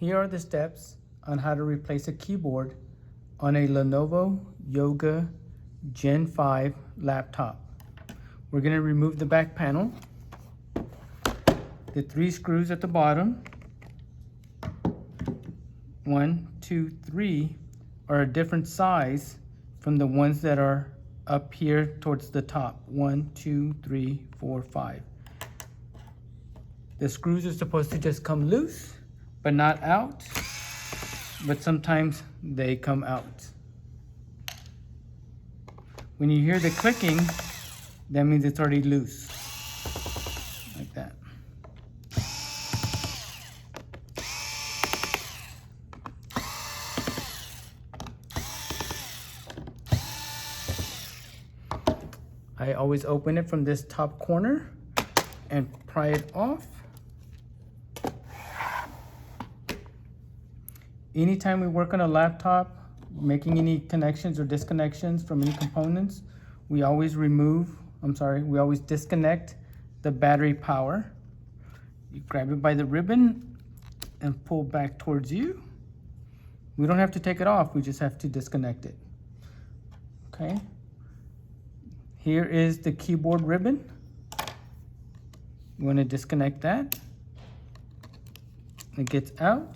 Here are the steps on how to replace a keyboard on a Lenovo Yoga Gen 5 laptop. We're going to remove the back panel, the 3 screws at the bottom. 1, 2, 3 are a different size from the ones that are up here towards the top. 1, 2, 3, 4, 5. The screws are supposed to just come loose, but not out, but sometimes they come out. When you hear the clicking, that means it's already loose, like that. I always open it from this top corner and pry it off. Anytime we work on a laptop, making any connections or disconnections from any components, we always disconnect the battery power. You grab it by the ribbon and pull back towards you. We don't have to take it off, we just have to disconnect it. Okay. Here is the keyboard ribbon. You want to disconnect that. It gets out.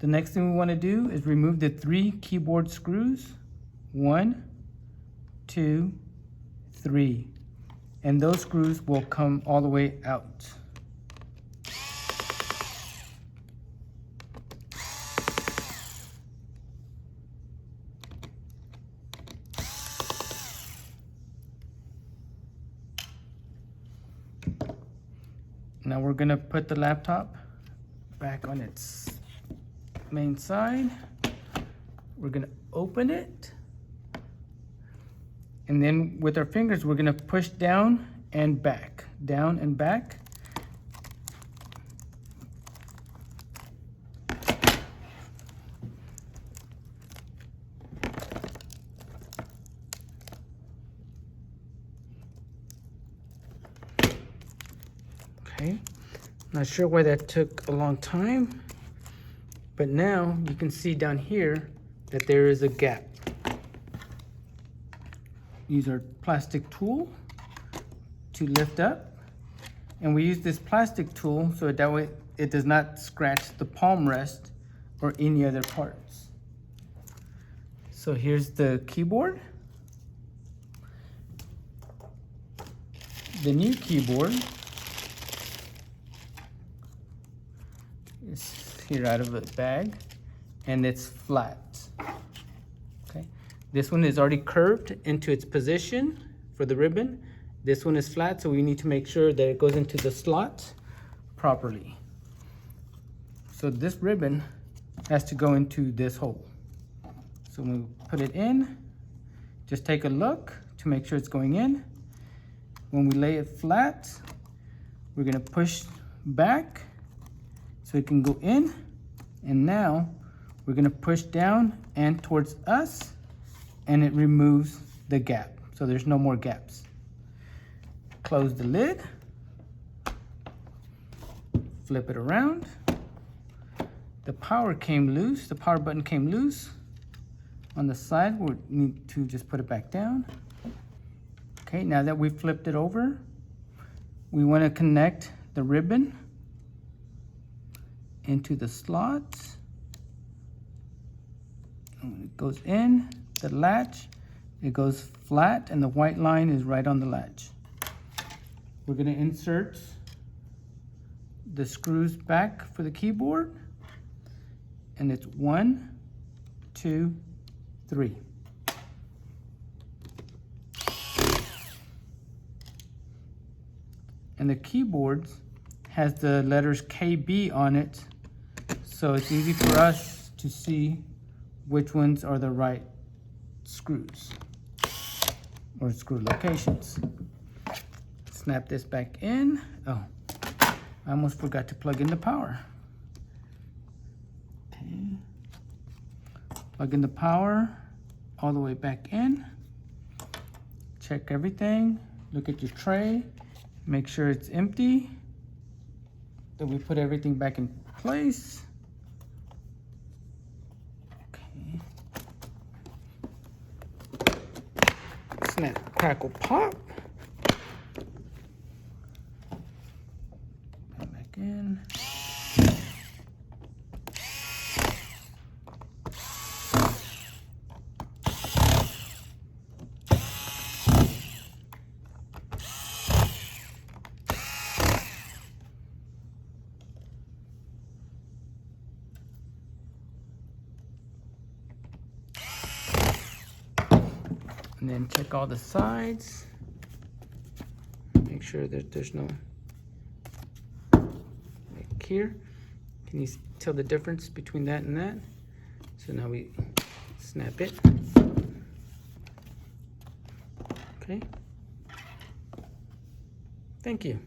The next thing we want to do is remove the 3 keyboard screws. 1, 2, 3. And those screws will come all the way out. Now we're going to put the laptop back on its main side. We're going to open it. And then with our fingers, we're going to push down and back. Down and back. Okay, not sure why that took a long time, but now you can see down here that there is a gap. Use our plastic tool to lift up, and we use this plastic tool so that way it does not scratch the palm rest or any other parts. So here's the keyboard. The new keyboard is here out of a bag, and it's flat. Okay, this one is already curved into its position for the ribbon. This one is flat, so we need to make sure that it goes into the slot properly. So this ribbon has to go into this hole. So when we put it in, just take a look to make sure it's going in. When we lay it flat, we're gonna push back so it can go in, and now we're gonna push down and towards us, and it removes the gap, so there's no more gaps. Close the lid, flip it around. The power came loose, the power button came loose. On the side, we need to just put it back down. Okay, now that we flipped it over, we wanna connect the ribbon into the slot. And when it goes in the latch, it goes flat, and the white line is right on the latch. We're going to insert the screws back for the keyboard, and it's 1, 2, 3. And the keyboard has the letters KB on it, so it's easy for us to see which ones are the right screws or screw locations. Snap this back in. Oh, I almost forgot to plug in the power. Okay. Plug in the power all the way back in. Check everything. Look at your tray. Make sure it's empty. Then we put everything back in place. snap, crackle, pop. Put back in. And then check all the sides. Make sure that there's no, like here. Can you tell the difference between that and that? So now we snap it. Okay. Thank you.